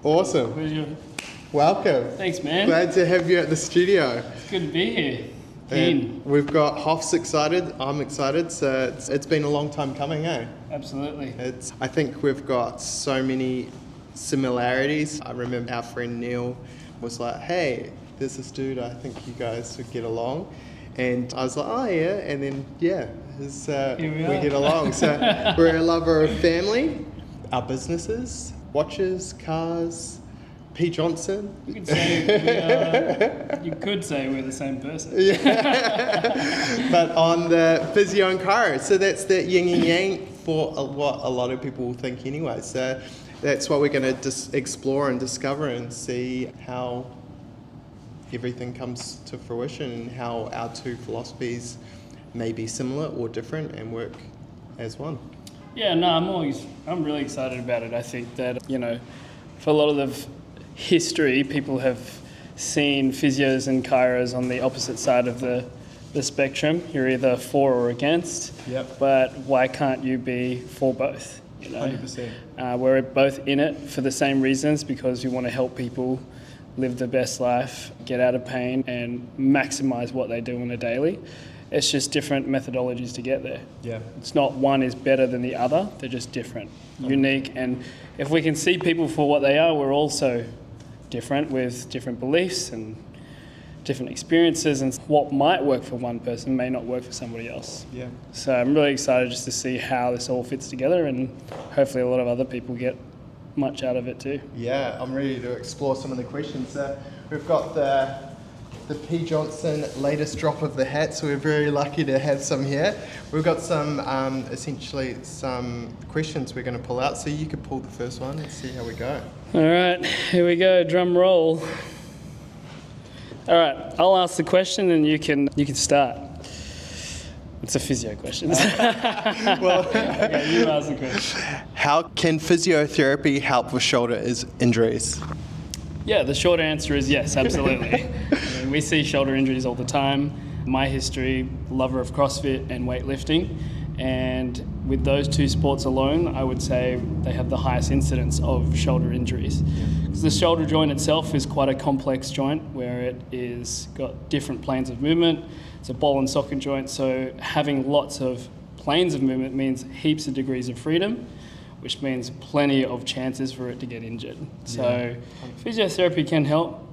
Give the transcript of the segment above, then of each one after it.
Awesome. Pleasure. Welcome. Thanks, man. Glad to have you at the studio. It's good to be here. And we've got Hoff's excited, I'm excited, so it's been a long time coming, eh? Absolutely. I think we've got so many similarities. I remember our friend Neil was like, hey, there's this dude, I think you guys would get along. And I was like, oh yeah, and then we get along. So we're a lover of family, our businesses, watches, cars, P. Johnson. You could say we're the same person. Yeah. But on the physio and chiro. So that's that yin and yang for what a lot of people will think anyway. So that's what we're going to explore and discover and see how everything comes to fruition and how our two philosophies may be similar or different and work as one. Yeah, no, I'm really excited about it. I think that, for a lot of the history, people have seen physios and chiros on the opposite side of the spectrum. You're either for or against. Yep. But why can't you be for both? 100%. We're both in it for the same reasons, because we want to help people live the best life, get out of pain, and maximize what they do on a daily. It's just different methodologies to get there. Yeah. It's not one is better than the other. They're just different, unique. And if we can see people for what they are, we're also different with different beliefs and different experiences, and what might work for one person may not work for somebody else. Yeah. So I'm really excited just to see how this all fits together, and hopefully a lot of other people get much out of it too. Yeah, I'm ready to explore some of the questions. We've got the P. Johnson latest drop of the hat, so we're very lucky to have some here. We've got some, essentially some questions we're going to pull out, so you could pull the first one and see how we go. All right, here we go, drum roll. All right, I'll ask the question and you can start. It's a physio question. Well, okay, you ask the question. How can physiotherapy help with shoulder injuries? Yeah, the short answer is yes, absolutely. We see shoulder injuries all the time. My history, lover of CrossFit and weightlifting, and with those two sports alone, I would say they have the highest incidence of shoulder injuries. Because the shoulder joint itself is quite a complex joint where it is got different planes of movement. It's a ball and socket joint, so having lots of planes of movement means heaps of degrees of freedom, which means plenty of chances for it to get injured. So physiotherapy can help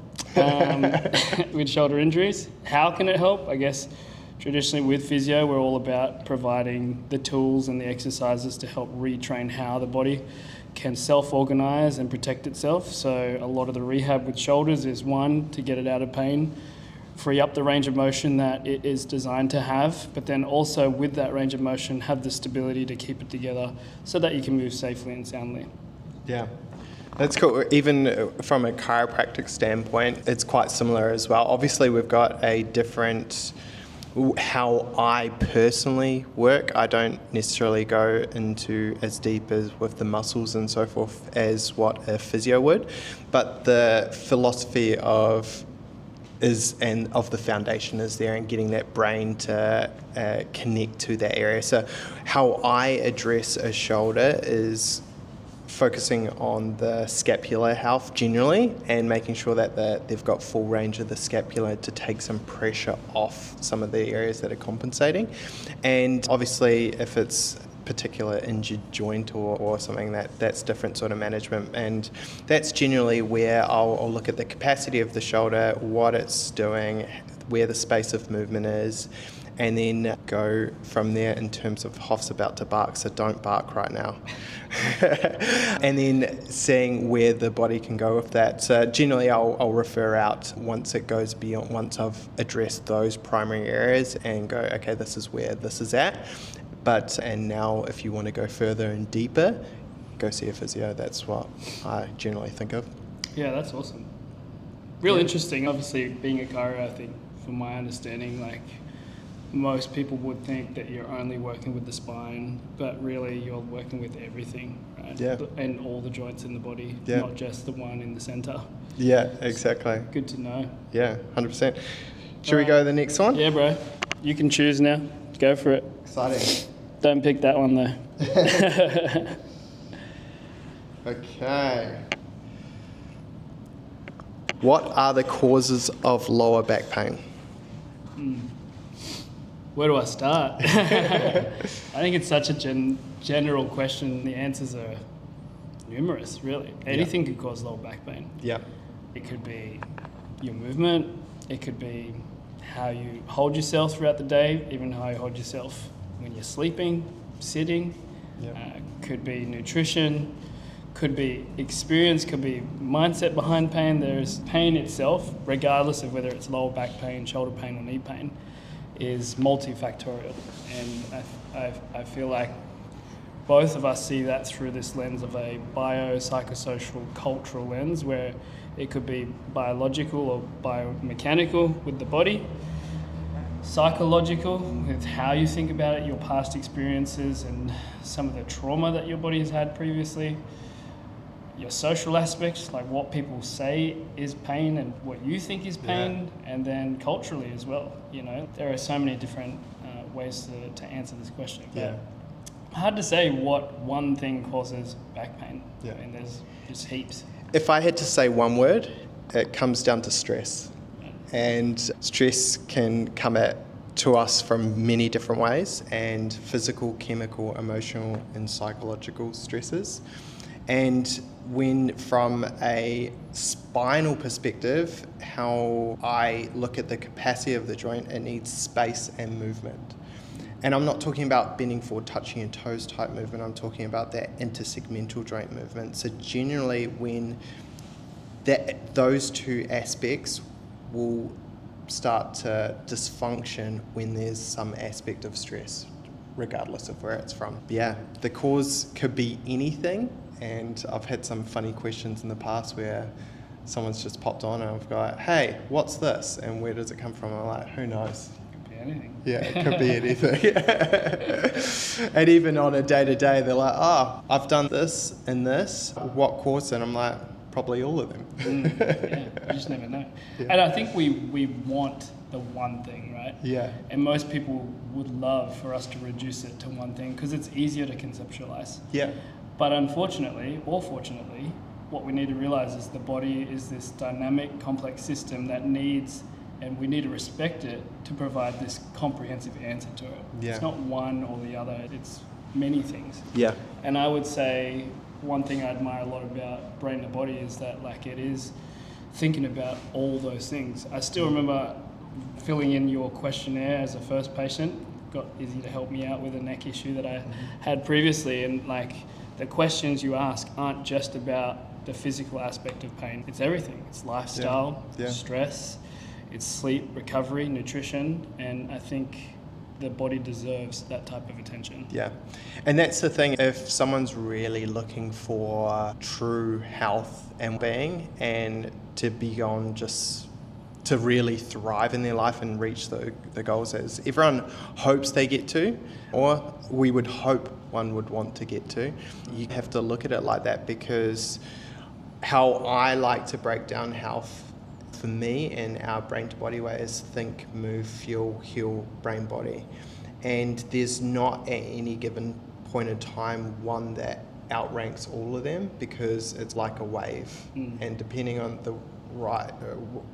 with shoulder injuries. How can it help? I guess traditionally with physio, we're all about providing the tools and the exercises to help retrain how the body can self-organize and protect itself. So a lot of the rehab with shoulders is one, to get it out of pain, free up the range of motion that it is designed to have, but then also with that range of motion have the stability to keep it together so that you can move safely and soundly. Yeah, that's cool. Even from a chiropractic standpoint, it's quite similar as well. Obviously, we've got a different how I personally work. I don't necessarily go into as deep as with the muscles and so forth as what a physio would, but the philosophy of the foundation is there, and getting that brain to connect to that area. So how I address a shoulder is focusing on the scapular health generally, and making sure that they've got full range of the scapula to take some pressure off some of the areas that are compensating. And obviously if it's particular injured joint or something, that's different sort of management, and that's generally where I'll look at the capacity of the shoulder, what it's doing, where the space of movement is, and then go from there in terms of Hoff's about to bark, so don't bark right now. And then seeing where the body can go with that. So generally I'll refer out once it goes beyond, once I've addressed those primary areas and go, okay, this is where this is at. And now if you want to go further and deeper, go see a physio. That's what I generally think of. Yeah, that's awesome. Real interesting. Obviously, being a chiro, I think, from my understanding, like most people would think that you're only working with the spine, but really you're working with everything, right? Yeah. And all the joints in the body, not just the one in the center. Yeah, exactly. So, good to know. Yeah, 100%. Should we go to the next one? Yeah, bro. You can choose now. Go for it. Exciting. Don't pick that one though. Okay. What are the causes of lower back pain? Where do I start? I think it's such a general question. The answers are numerous, really. Anything could cause lower back pain. Yeah. It could be your movement. It could be how you hold yourself throughout the day, even how you hold yourself when you're sleeping, sitting. Could be nutrition. Could be experience. Could be mindset behind pain. There's pain itself, regardless of whether it's lower back pain, shoulder pain, or knee pain, is multifactorial. And I feel like both of us see that through this lens of a biopsychosocial cultural lens, where it could be biological or biomechanical with the body, psychological with how you think about it, your past experiences and some of the trauma that your body has had previously, your social aspects, like what people say is pain and what you think is pain, and then culturally as well. You know, there are so many different ways to answer this question. But hard to say what one thing causes back pain. And there's just heaps. If I had to say one word, it comes down to stress. And stress can come to us from many different ways, and physical, chemical, emotional, and psychological stresses. And when from a spinal perspective, how I look at the capacity of the joint, it needs space and movement. And I'm not talking about bending forward, touching your toes type movement, I'm talking about that intersegmental joint movement. So generally when those two aspects will start to dysfunction when there's some aspect of stress, regardless of where it's from. The cause could be anything, and I've had some funny questions in the past where someone's just popped on and I've got, hey, what's this? And where does it come from? I'm like, who knows? Could be anything. Yeah, it could be anything. And even on a day-to-day, they're like, oh, I've done this and this. What caused it? I'm like, probably all of them. You just never know. And I think we want the one thing, right? Yeah. And most people would love for us to reduce it to one thing because it's easier to conceptualize. Yeah. But unfortunately, or fortunately, what we need to realize is the body is this dynamic, complex system that needs, and we need to respect it to provide this comprehensive answer to it. Yeah. It's not one or the other, it's many things. Yeah. And I would say one thing I admire a lot about Brain to Body is that like it is thinking about all those things. I still remember filling in your questionnaire as a first patient, got Izzy to help me out with a neck issue that I had previously, and like the questions you ask aren't just about the physical aspect of pain. It's everything. It's lifestyle, stress, it's sleep, recovery, nutrition, and I think the body deserves that type of attention. Yeah. And that's the thing, if someone's really looking for true health and being and to be on just to really thrive in their life and reach the goals as everyone hopes they get to, or we would hope one would want to get to, you have to look at it like that, because how I like to break down health for me and our brain to body way is think, move, feel, heal, brain, body. And there's not at any given point in time one that outranks all of them, because it's like a wave. And depending on the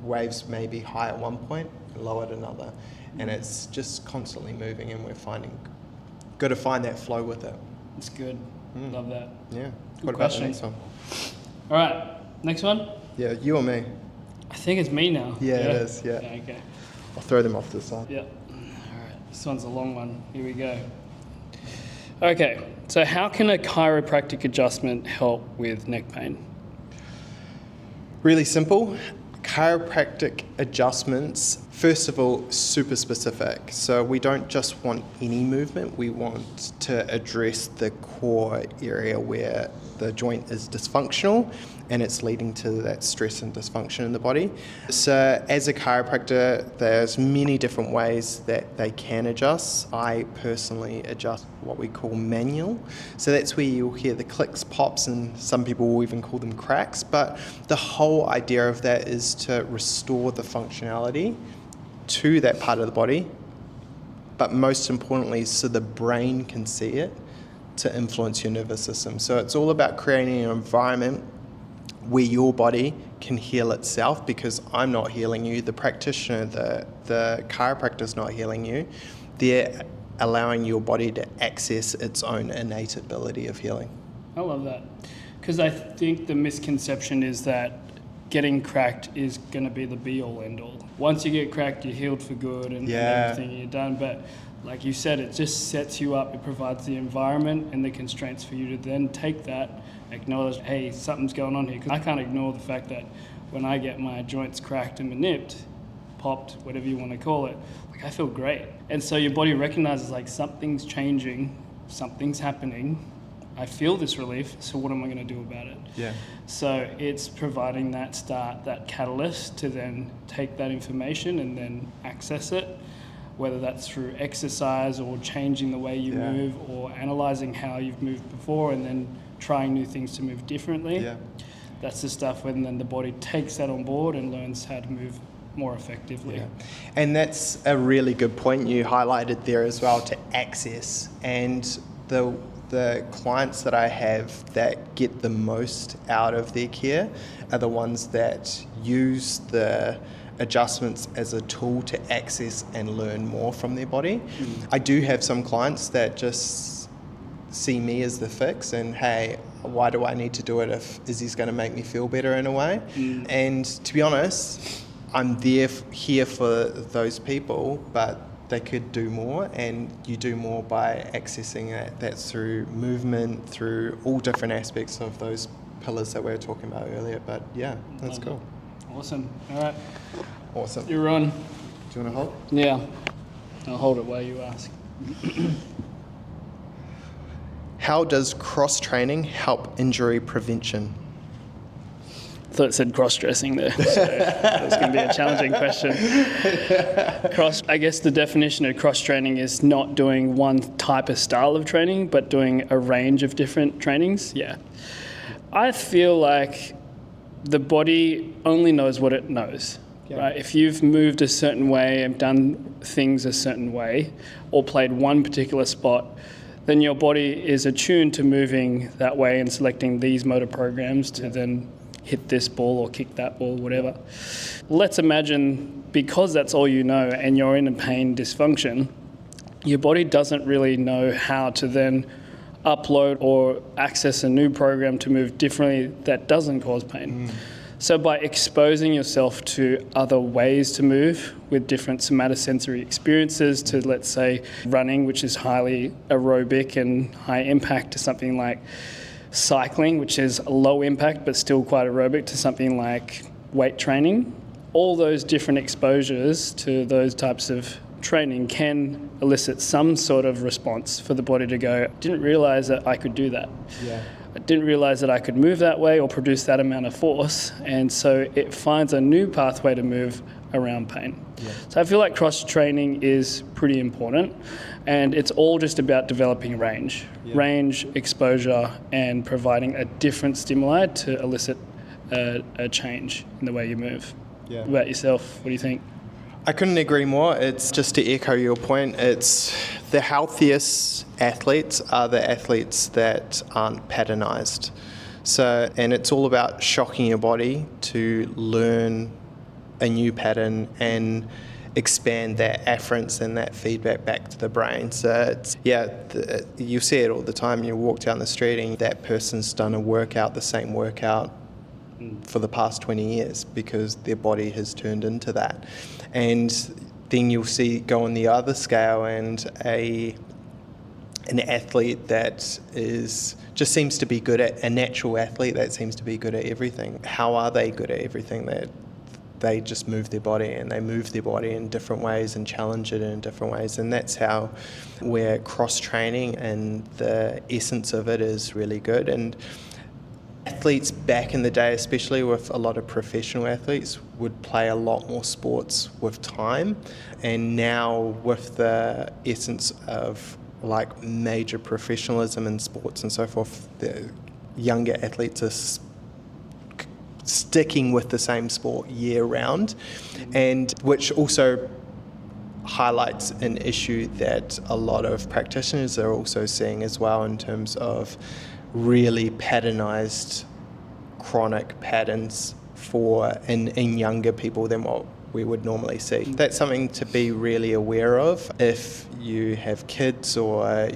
waves may be high at one point, low at another. And it's just constantly moving, and we're got to find that flow with it. It's good. Love that. Yeah. Good What question. about the next one? All right, next one. Yeah, you or me? I think it's me now. Yeah, it is, yeah. Okay. I'll throw them off to the side. Yeah. All right, this one's a long one. Here we go. Okay, so how can a chiropractic adjustment help with neck pain? Really simple. Chiropractic adjustments, first of all, super specific. So we don't just want any movement, we want to address the core area where the joint is dysfunctional and it's leading to that stress and dysfunction in the body. So as a chiropractor, there's many different ways that they can adjust. I personally adjust what we call manual. So that's where you'll hear the clicks, pops, and some people will even call them cracks. But the whole idea of that is to restore the functionality to that part of the body, but most importantly, so the brain can see it to influence your nervous system. So it's all about creating an environment where your body can heal itself, because I'm not healing you, the practitioner, the chiropractor's not healing you. They're allowing your body to access its own innate ability of healing. I love that, because I think the misconception is that getting cracked is going to be the be-all, end-all. Once you get cracked, you're healed for good and everything, you're done. But like you said, it just sets you up. It provides the environment and the constraints for you to then take that, acknowledge, hey, something's going on here. Because I can't ignore the fact that when I get my joints cracked and nipped, popped, whatever you want to call it, like I feel great. And so your body recognizes like something's changing, something's happening. I feel this relief, so what am I going to do about it? Yeah. So it's providing that start, that catalyst to then take that information and then access it, whether that's through exercise or changing the way you move, or analysing how you've moved before and then trying new things to move differently. Yeah. That's the stuff when then the body takes that on board and learns how to move more effectively. Yeah. And that's a really good point you highlighted there as well, to access. And the clients that I have that get the most out of their care are the ones that use the adjustments as a tool to access and learn more from their body. I do have some clients that just see me as the fix, and hey, why do I need to do it if Izzy's going to make me feel better in a way? And to be honest, I'm here for those people, but they could do more, and you do more by accessing it. That's through movement, through all different aspects of those pillars that we were talking about earlier. But yeah, that's cool. Awesome. All right. Awesome. You're on. Do you want to hold? Yeah. I'll hold it while you ask. How does cross-training help injury prevention? I thought it said cross-dressing there, so that was going to be a challenging question. I guess the definition of cross-training is not doing one type of style of training, but doing a range of different trainings. Yeah. I feel like the body only knows what it knows. Right? If you've moved a certain way and done things a certain way, or played one particular spot, then your body is attuned to moving that way and selecting these motor programs to then hit this ball or kick that ball, whatever. Let's imagine, because that's all you know and you're in a pain dysfunction, your body doesn't really know how to then upload or access a new program to move differently that doesn't cause pain. So by exposing yourself to other ways to move with different somatosensory experiences, to, let's say, running, which is highly aerobic and high impact, to something like cycling, which is low impact but still quite aerobic, to something like weight training, all those different exposures to those types of training can elicit some sort of response for the body to go, didn't realize that I could do that. I didn't realize that I could move that way or produce that amount of force. And so it finds a new pathway to move around pain. So I feel like cross-training is pretty important, and it's all just about developing range, exposure, and providing a different stimuli to elicit a change in the way you move. What about yourself? What do you think? I couldn't agree more. It's just to echo your point, it's the healthiest athletes are the athletes that aren't patternized. So, and it's all about shocking your body to learn a new pattern and expand that afference and that feedback back to the brain. So it's, you see it all the time. You walk down the street and that person's done a workout, the same workout for the past 20 years because their body has turned into that. And then you'll see go on the other scale and an athlete that just seems to be good at, a natural athlete that seems to be good at everything. How are they good at everything? That they just move their body, and they move their body in different ways and challenge it in different ways. And that's how where cross-training and the essence of it is really good. And athletes back in the day, especially with a lot of professional athletes, would play a lot more sports with time. And now with the essence of like major professionalism in sports and so forth, the younger athletes are sticking with the same sport year round, and which also highlights an issue that a lot of practitioners are also seeing as well in terms of really patternized chronic patterns in younger people than what we would normally see. That's something to be really aware of if you have kids, or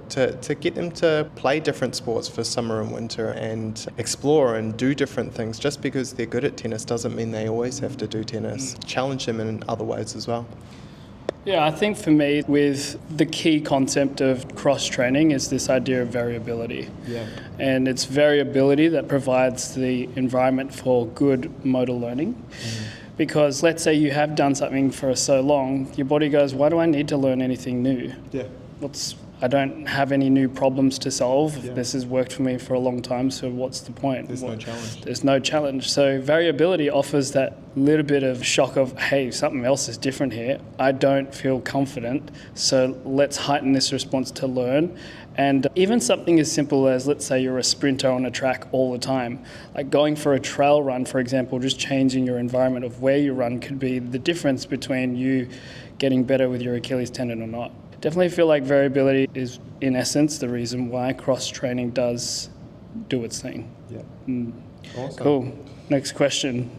to get them to play different sports for summer and winter and explore and do different things. Just because they're good at tennis doesn't mean they always have to do tennis. Challenge them in other ways as well. Yeah, I think for me, with the key concept of cross-training is this idea of variability. Yeah. And it's variability that provides the environment for good motor learning. Because let's say you have done something for so long, your body goes, why do I need to learn anything new? Yeah. I don't have any new problems to solve. Yeah. This has worked for me for a long time, so what's the point? There's no challenge. There's no challenge. So variability offers that little bit of shock of, hey, something else is different here. I don't feel confident, so let's heighten this response to learn. And even something as simple as, let's say you're a sprinter on a track all the time, like going for a trail run, for example, just changing your environment of where you run could be the difference between you getting better with your Achilles tendon or not. Definitely feel like variability is, in essence, the reason why cross-training does do its thing. Yeah. Awesome. Cool. Next question.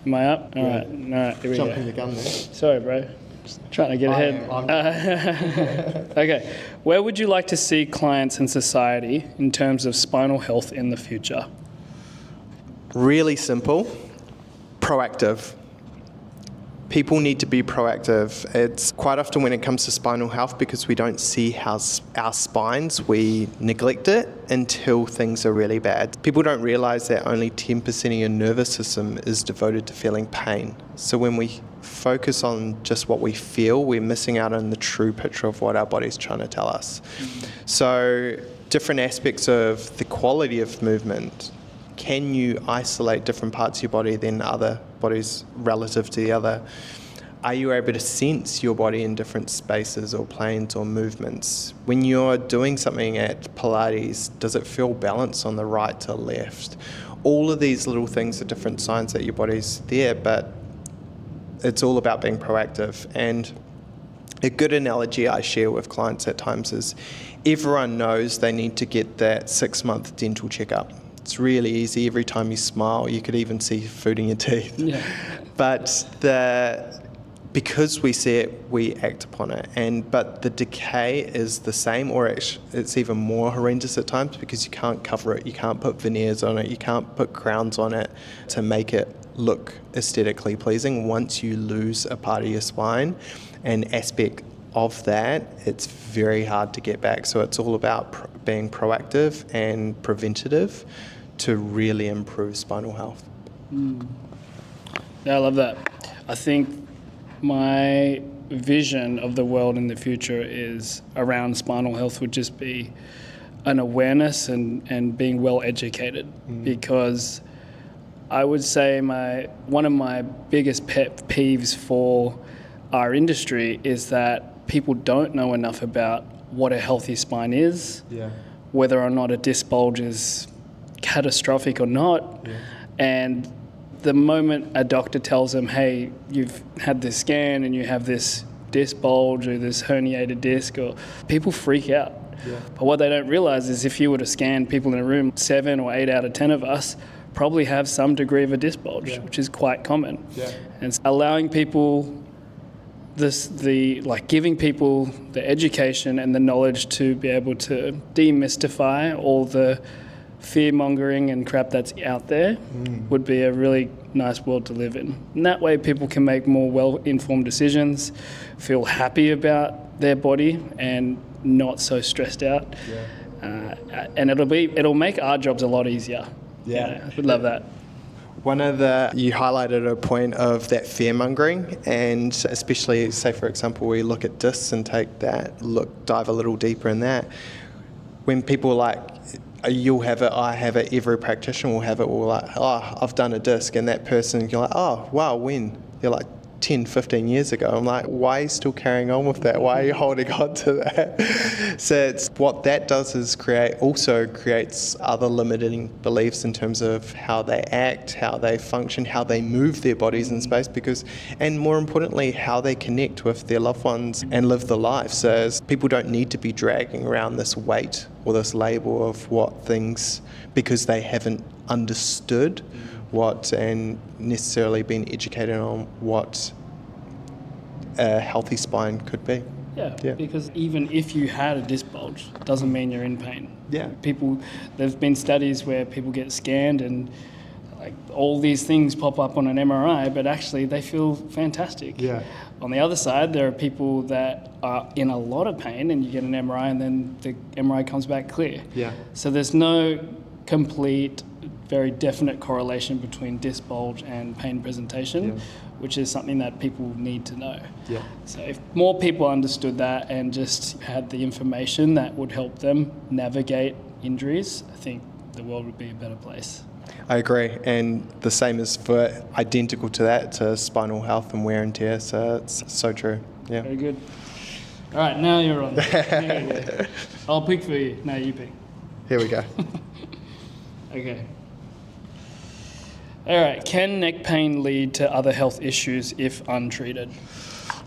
Am I up? All right, here we Jumping go. the gun there. Sorry, bro. Just trying to get ahead. Okay. Where would you like to see clients and society in terms of spinal health in the future? Really simple. Proactive. People need to be proactive. It's quite often when it comes to spinal health, because we don't see our spines, we neglect it until things are really bad. People don't realize that only 10% of your nervous system is devoted to feeling pain. So when we focus on just what we feel, we're missing out on the true picture of what our body's trying to tell us. So different aspects of the quality of movement. Can you isolate different parts of your body than other bodies relative to the other? Are you able to sense your body in different spaces or planes or movements? When you're doing something at Pilates, does it feel balanced on the right to left? All of these little things are different signs that your body's there, but it's all about being proactive. And a good analogy I share with clients at times is everyone knows they need to get that 6-month dental checkup. It's really easy. Every time you smile, you could even see food in your teeth. Yeah. But because we see it, we act upon it. But the decay is the same, or it's even more horrendous at times, because you can't cover it. You can't put veneers on it. You can't put crowns on it to make it look aesthetically pleasing. Once you lose a part of your spine, an aspect of that, it's very hard to get back. So it's all about being proactive and preventative to really improve spinal health. Yeah, I love that. I think my vision of the world in the future is around spinal health would just be an awareness and being well educated, because I would say one of my biggest pet peeves for our industry is that people don't know enough about what a healthy spine is, whether or not a disc bulge is catastrophic or not. And the moment a doctor tells them, hey, you've had this scan and you have this disc bulge or this herniated disc, or people freak out. But what they don't realize is if you were to scan people in a room, 7 or 8 out of 10 of us probably have some degree of a disc bulge, which is quite common. And it's allowing people giving people the education and the knowledge to be able to demystify all the fear-mongering and crap that's out there would be a really nice world to live in. And that way people can make more well-informed decisions, feel happy about their body and not so stressed out. And it'll make our jobs a lot easier. We'd love that. You highlighted a point of that fear-mongering, and especially, say for example, we look at discs and dive a little deeper in that. When people you'll have it, I have it, every practitioner will have it, we're like, oh, I've done a disc, and that person, you're like, oh, wow, when? You're like, 10, 15 years ago. I'm like, why are you still carrying on with that? Why are you holding on to that? So what that does is creates other limiting beliefs in terms of how they act, how they function, how they move their bodies in space, and more importantly, how they connect with their loved ones and live the life. So people don't need to be dragging around this weight or this label of what things, because they haven't understood what and necessarily been educated on what a healthy spine could be. Yeah, because even if you had a disc bulge, it doesn't mean you're in pain. Yeah. There's been studies where people get scanned and like all these things pop up on an MRI, but actually they feel fantastic. Yeah. On the other side, there are people that are in a lot of pain and you get an MRI and then the MRI comes back clear. Yeah. So there's no complete, very definite correlation between disc bulge and pain presentation, which is something that people need to know. Yeah. So if more people understood that and just had the information that would help them navigate injuries, I think the world would be a better place. I agree, and the same is for identical to that, to spinal health and wear and tear, so it's so true. Yeah. Very good. All right, now you're on. I'll pick for you. No, you pick. Here we go. Okay. All right, can neck pain lead to other health issues if untreated?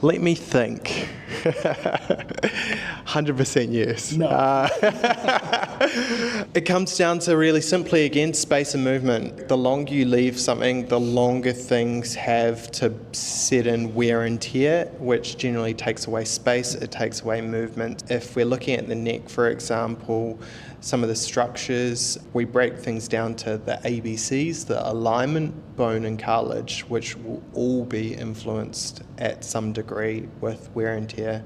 Let me think. 100% yes. No. It comes down to really simply, again, space and movement. The longer you leave something, the longer things have to set in wear and tear, which generally takes away space, it takes away movement. If we're looking at the neck, for example, some of the structures, we break things down to the ABCs, the alignment, bone and cartilage, which will all be influenced at some degree with wear and tear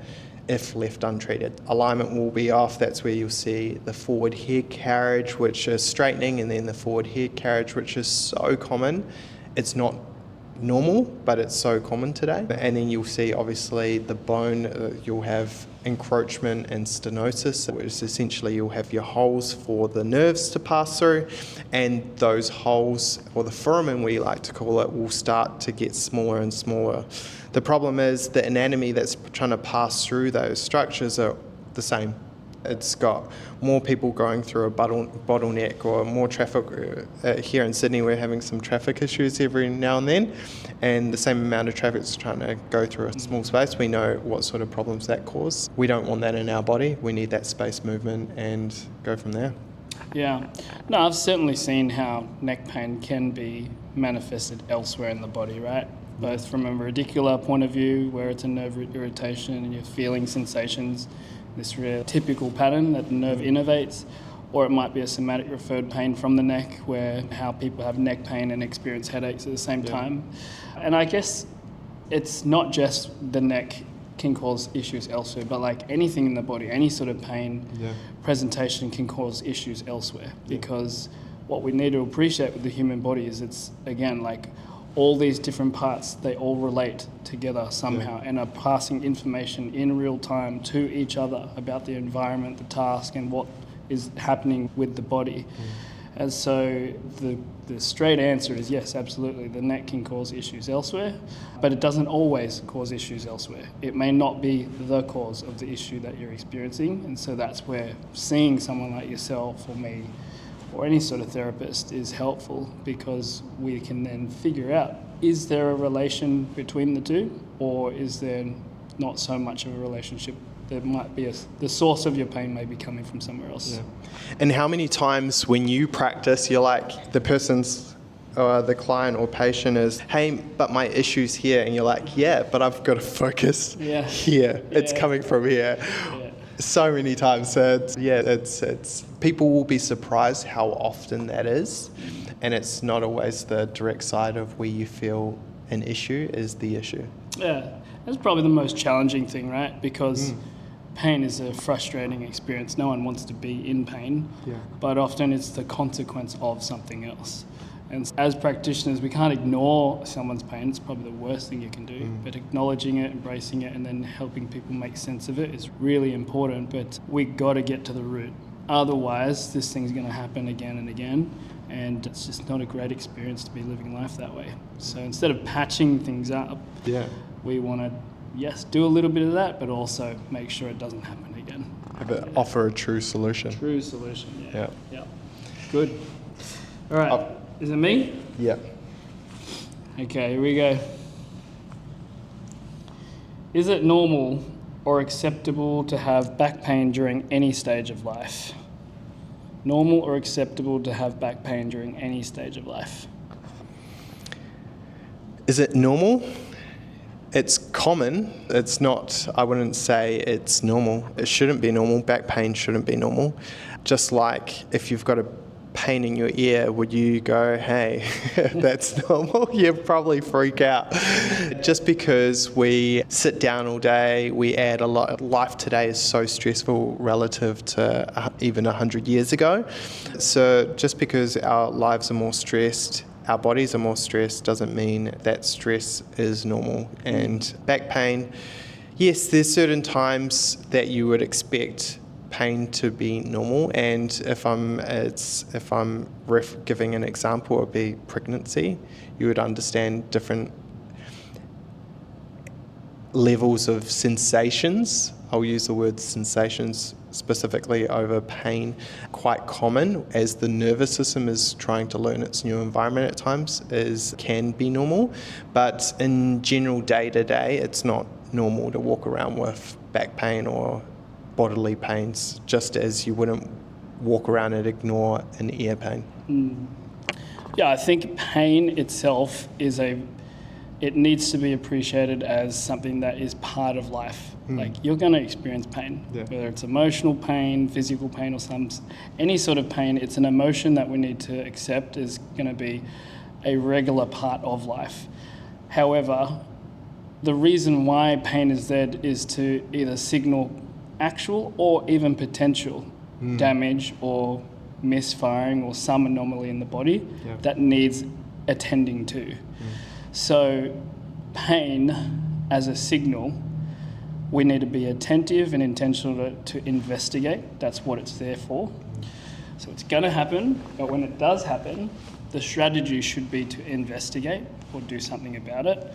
if left untreated. Alignment will be off, that's where you'll see the forward head carriage, which is straightening, and then the forward head carriage, which is so common. It's not normal, but it's so common today. And then you'll see obviously the bone, you'll have encroachment and stenosis, which is essentially you'll have your holes for the nerves to pass through, and those holes, or the foramen we like to call it, will start to get smaller and smaller. The problem is the anatomy that's trying to pass through those structures are the same. It's got more people going through a bottleneck or more traffic. Here in Sydney, we're having some traffic issues every now and then, and the same amount of traffic is trying to go through a small space. We know what sort of problems that cause. We don't want that in our body. We need that space movement and go from there. Yeah. No, I've certainly seen how neck pain can be manifested elsewhere in the body, right? Both from a radicular point of view, where it's a nerve irritation and you're feeling sensations, this real typical pattern that the nerve innervates, or it might be a somatic referred pain from the neck, where how people have neck pain and experience headaches at the same time. And I guess it's not just the neck can cause issues elsewhere, but like anything in the body, any sort of pain presentation can cause issues elsewhere, because what we need to appreciate with the human body is it's, again, like all these different parts, they all relate together somehow and are passing information in real time to each other about the environment, the task, and what is happening with the body. And so the straight answer is yes, absolutely. The neck can cause issues elsewhere, but it doesn't always cause issues elsewhere. It may not be the cause of the issue that you're experiencing, and so that's where seeing someone like yourself or me or any sort of therapist is helpful, because we can then figure out, is there a relation between the two, or is there not so much of a relationship? There might be the source of your pain may be coming from somewhere else. Yeah. And how many times when you practice, you're like, the person's or the client or patient is, hey, but my issue's here, and you're like, yeah, but I've got to focus here. It's coming from here. Yeah. So many times. So it's people will be surprised how often that is, and it's not always the direct side of where you feel an issue is the issue. Yeah, that's probably the most challenging thing, right? Because pain is a frustrating experience. No one wants to be in pain, but often it's the consequence of something else. And as practitioners, we can't ignore someone's pain. It's probably the worst thing you can do. But acknowledging it, embracing it, and then helping people make sense of it is really important. But we got to get to the root. Otherwise, this thing's going to happen again and again. And it's just not a great experience to be living life that way. So instead of patching things up, we want to, yes, do a little bit of that, but also make sure it doesn't happen again. Offer a true solution. True solution, yeah. Good. All right, is it me? Yeah. Okay, here we go. Is it normal or acceptable to have back pain during any stage of life? Normal or acceptable to have back pain during any stage of life? Is it normal? It's common. It's not, I wouldn't say it's normal. It shouldn't be normal. Back pain shouldn't be normal. Just like if you've got a pain in your ear, would you go, hey, that's normal? You'd probably freak out. Just because we sit down all day, we add a lot. Life today is so stressful relative to even 100 years ago. So just because our lives are more stressed, our bodies are more stressed, doesn't mean that stress is normal. And back pain, yes, there's certain times that you would expect pain to be normal, and if I'm giving an example, it would be pregnancy. You would understand different levels of sensations. I'll use the word sensations specifically over pain. Quite common as the nervous system is trying to learn its new environment at times can be normal, but in general day to day, it's not normal to walk around with back pain or bodily pains, just as you wouldn't walk around and ignore an ear pain. Yeah, I think pain itself it needs to be appreciated as something that is part of life. Like, you're going to experience pain, whether it's emotional pain, physical pain, or any sort of pain. It's an emotion that we need to accept is going to be a regular part of life. However, the reason why pain is there is to either signal actual or even potential damage or misfiring or some anomaly in the body that needs attending to. So pain as a signal, we need to be attentive and intentional to investigate. That's what it's there for. So it's going to happen, but when it does happen, the strategy should be to investigate or do something about it,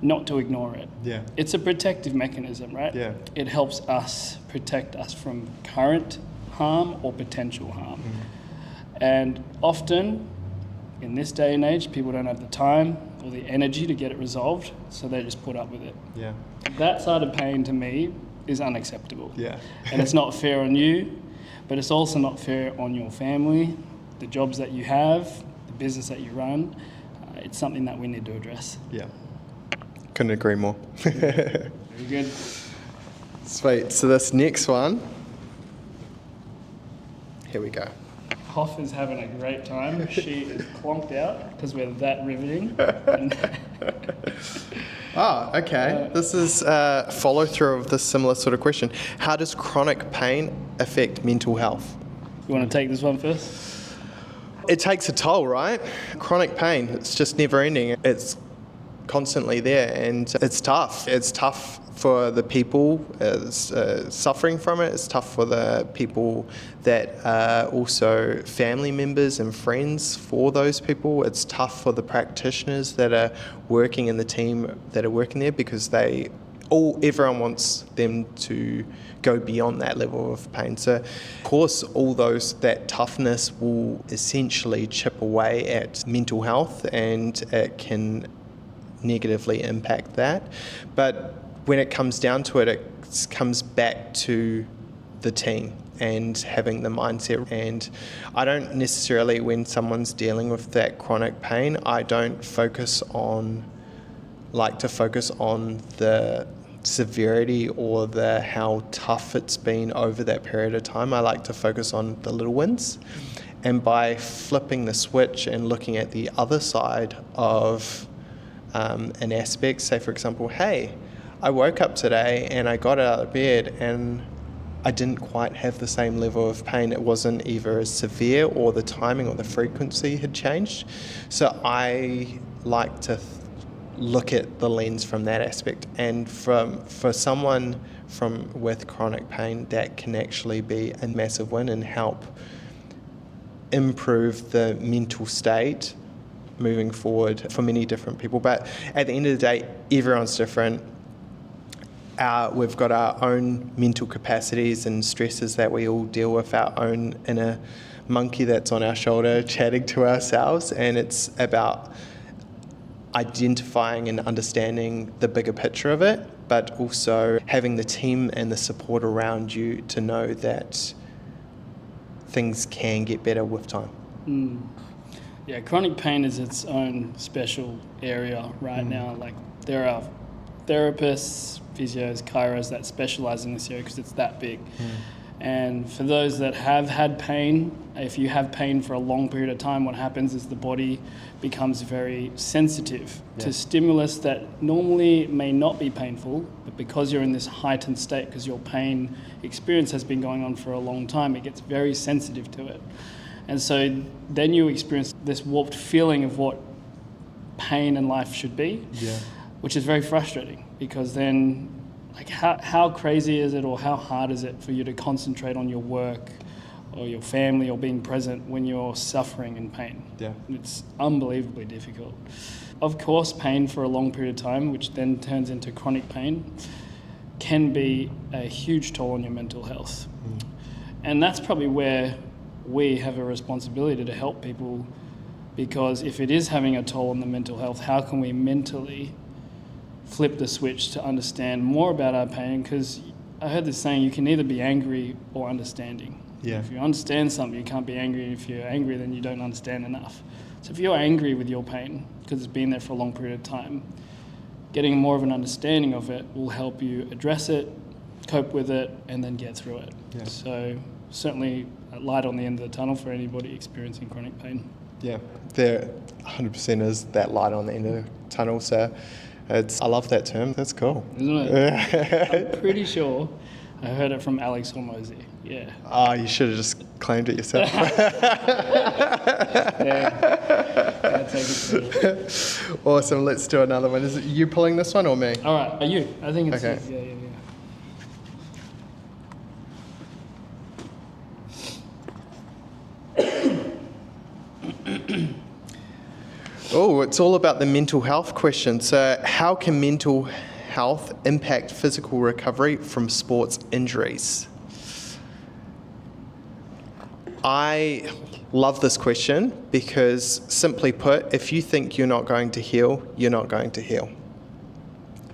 not to ignore it. Yeah. It's a protective mechanism, right? Yeah. It helps us protect us from current harm or potential harm. And often, in this day and age, people don't have the time or the energy to get it resolved, so they just put up with it. Yeah. That side of pain, to me, is unacceptable. Yeah. And it's not fair on you, but it's also not fair on your family, the jobs that you have, the business that you run. It's something that we need to address. Yeah. Couldn't agree more. Very good. Sweet. So this next one, here we go. Hoff is having a great time. She is clonked out because we're that riveting. Okay. This is a follow-through of this similar sort of question. How does chronic pain affect mental health? You want to take this one first? It takes a toll, right? Chronic pain, it's just never ending. It's constantly there, and it's tough. It's tough for the people suffering from it. It's tough for the people that are also family members and friends for those people. It's tough for the practitioners that are working in the team that are working there, because everyone wants them to go beyond that level of pain. So, of course, that toughness will essentially chip away at mental health, and it can negatively impact that. But when it comes down to it, it comes back to the team and having the mindset. And I don't necessarily, when someone's dealing with that chronic pain, I don't like to focus on the severity or how tough it's been over that period of time. I like to focus on the little wins. And by flipping the switch and looking at the other side of an aspect, say for example, hey, I woke up today and I got out of bed and I didn't quite have the same level of pain. It wasn't either as severe, or the timing or the frequency had changed. So I like to look at the lens from that aspect. And for someone with chronic pain, that can actually be a massive win and help improve the mental state moving forward for many different people. But at the end of the day, everyone's different. We've got our own mental capacities and stresses that we all deal with, our own inner monkey that's on our shoulder chatting to ourselves, and it's about identifying and understanding the bigger picture of it, but also having the team and the support around you to know that things can get better with time. Yeah, chronic pain is its own special area right now. Like, there are therapists, physios, chiros that specialize in this area because it's that big. And for those that have had pain, if you have pain for a long period of time, what happens is the body becomes very sensitive to stimulus that normally may not be painful, but because you're in this heightened state, because your pain experience has been going on for a long time, it gets very sensitive to it. And so then you experience this warped feeling of what pain in life should be, which is very frustrating, because then, like, how crazy is it, or how hard is it for you to concentrate on your work or your family or being present when you're suffering in pain? It's unbelievably difficult. Of course, pain for a long period of time, which then turns into chronic pain, can be a huge toll on your mental health. And that's probably where we have a responsibility to help people, because if it is having a toll on the mental health, how can we mentally flip the switch to understand more about our pain? Because I heard this saying, you can either be angry or understanding. If you understand something, you can't be angry. If you're angry, then you don't understand enough. So if you're angry with your pain, because it's been there for a long period of time, getting more of an understanding of it will help you address it, cope with it, and then get through it. So certainly a light on the end of the tunnel for anybody experiencing chronic pain. There 100% is that light on the end of the tunnel. So I love that term. That's cool. Isn't it? I'm pretty sure I heard it from Alex Hormozy. Oh, you should have just claimed it yourself. Take it. Awesome. Let's do another one. Is it you pulling this one or me? All right. Are you? I think it's okay. Oh, it's all about the mental health question. So how can mental health impact physical recovery from sports injuries? I love this question because, simply put, if you think you're not going to heal, you're not going to heal.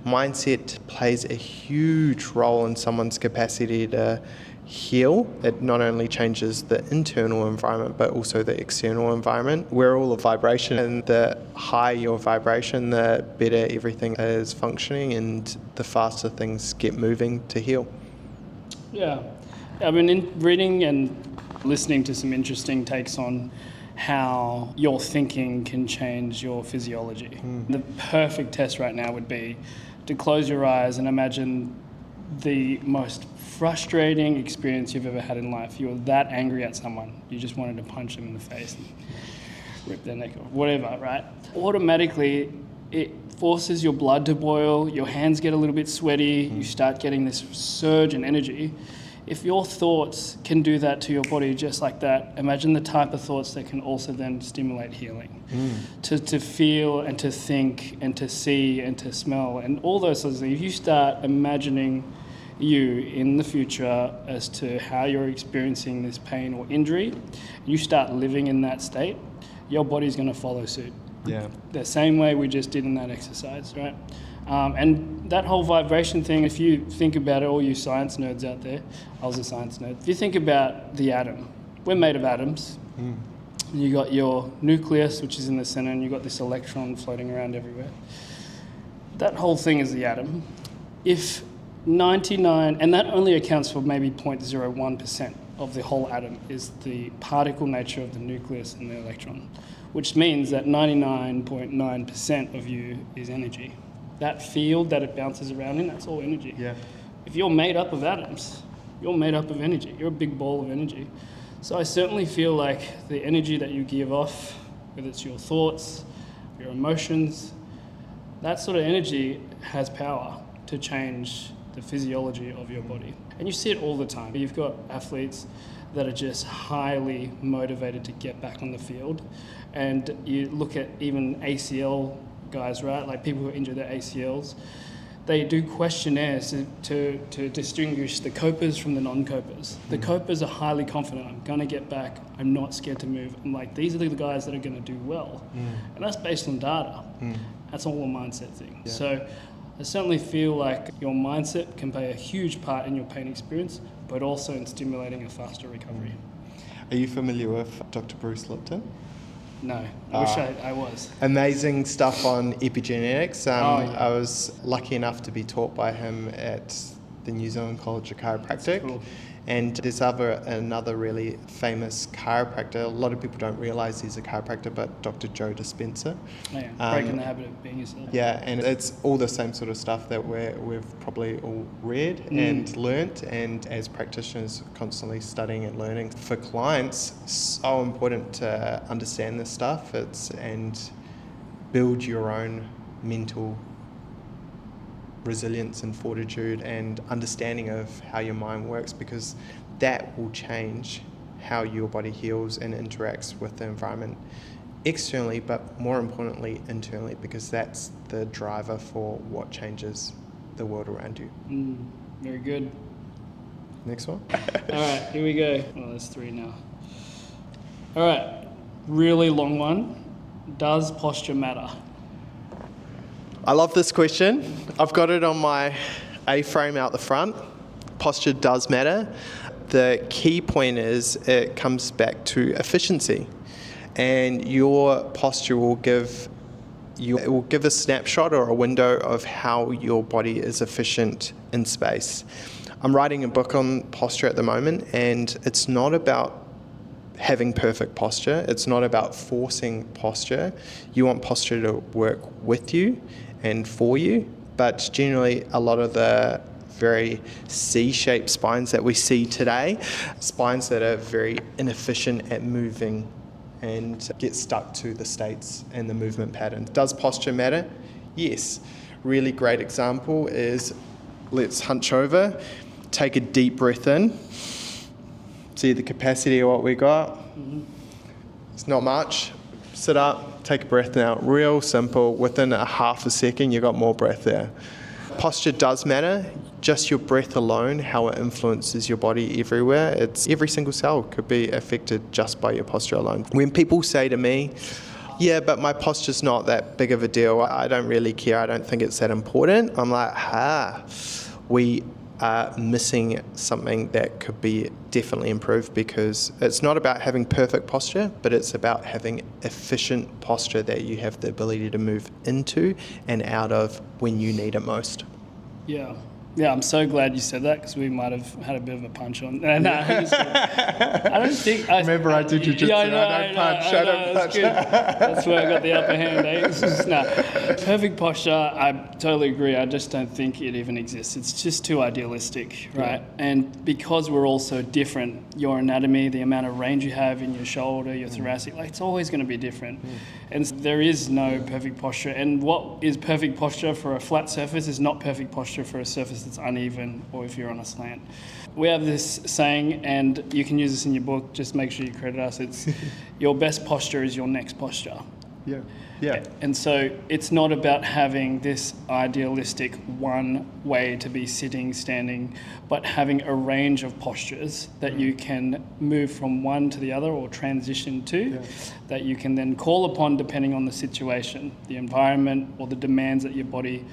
Mindset plays a huge role in someone's capacity to heal. It not only changes the internal environment, but also the external environment. We're all a vibration, and the higher your vibration, the better everything is functioning and the faster things get moving to heal. I've been reading and listening to some interesting takes on how your thinking can change your physiology. The perfect test right now would be to close your eyes and imagine the most frustrating experience you've ever had in life. You were that angry at someone, you just wanted to punch them in the face and rip their neck off, whatever, right? Automatically, it forces your blood to boil, your hands get a little bit sweaty, you start getting this surge in energy. If your thoughts can do that to your body just like that, imagine the type of thoughts that can also then stimulate healing. To feel and to think and to see and to smell and all those sorts of things. If you start imagining you in the future as to how you're experiencing this pain or injury, you start living in that state, your body's going to follow suit. The same way we just did in that exercise, right? And that whole vibration thing, if you think about it, all you science nerds out there, I was a science nerd. If you think about the atom, we're made of atoms. You got your nucleus, which is in the center, and you got this electron floating around everywhere. That whole thing is the atom. If 99, and that only accounts for maybe 0.01% of the whole atom, is the particle nature of the nucleus and the electron, which means that 99.9% of you is energy. That field that it bounces around in, that's all energy. If you're made up of atoms, you're made up of energy. You're a big ball of energy. So I certainly feel like the energy that you give off, whether it's your thoughts, your emotions, that sort of energy has power to change the physiology of your body. And you see it all the time. You've got athletes that are just highly motivated to get back on the field. And you look at even ACL guys, right? Like people who injure their ACLs, they do questionnaires to distinguish the copers from the non-copers. The copers are highly confident, I'm going to get back, I'm not scared to move. I'm like, these are the guys that are going to do well. And that's based on data. That's all a mindset thing. Yeah. So I certainly feel like your mindset can play a huge part in your pain experience, but also in stimulating a faster recovery. Are you familiar with Dr. Bruce Lipton? No, I wish I was. Amazing stuff on epigenetics. Yeah. I was lucky enough to be taught by him at the New Zealand College of Chiropractic. Cool. And there's another really famous chiropractor. A lot of people don't realise he's a chiropractor, but Dr. Joe Dispenza. Oh, yeah. Breaking the habit of being yourself. Yeah, and it's all the same sort of stuff that we've probably all read and learnt, and as practitioners constantly studying and learning. For clients, so important to understand this stuff and build your own mental resilience and fortitude and understanding of how your mind works, because that will change how your body heals and interacts with the environment externally, but more importantly internally, because that's the driver for what changes the world around you. Very good. Next one. All right, here we go. Oh, there's 3 now. All right, really long one. Does posture matter? I love this question. I've got it on my A-frame out the front. Posture does matter. The key point is it comes back to efficiency, and your posture will give a snapshot or a window of how your body is efficient in space. I'm writing a book on posture at the moment, and it's not about having perfect posture. It's not about forcing posture. You want posture to work with you and for you, but generally a lot of the very C-shaped spines that we see today, spines that are very inefficient at moving and get stuck to the states and the movement pattern. Does posture matter? Yes. Really great example is, let's hunch over, take a deep breath in, see the capacity of what we got. It's not much. Sit up, take a breath now. Real simple. Within a half a second, you got more breath there. Posture does matter. Just your breath alone, how it influences your body everywhere. It's every single cell could be affected just by your posture alone. When people say to me, yeah, but my posture's not that big of a deal, I don't really care, I don't think it's that important, I'm like, we are missing something that could be definitely improved, because it's not about having perfect posture, but it's about having efficient posture that you have the ability to move into and out of when you need it most. Yeah, I'm so glad you said that, because we might have had a bit of a punch on. No, I don't think. Remember, I do jiu-jitsu. Yeah, I don't punch. That's where I got the upper hand. Perfect posture. I totally agree. I just don't think it even exists. It's just too idealistic, right? Yeah. And because we're all so different, your anatomy, the amount of range you have in your shoulder, your thoracic, it's always going to be different. And there is no perfect posture. And what is perfect posture for a flat surface is not perfect posture for a surface that's uneven, or if you're on a slant. We have this saying, and you can use this in your book, just make sure you credit us, it's your best posture is your next posture. Yeah. And so it's not about having this idealistic one way to be sitting, standing, but having a range of postures that you can move from one to the other or transition to, that you can then call upon depending on the situation, the environment, or the demands that your body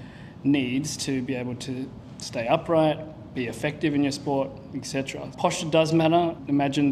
needs to be able to stay upright, be effective in your sport, etc. Posture does matter. Imagine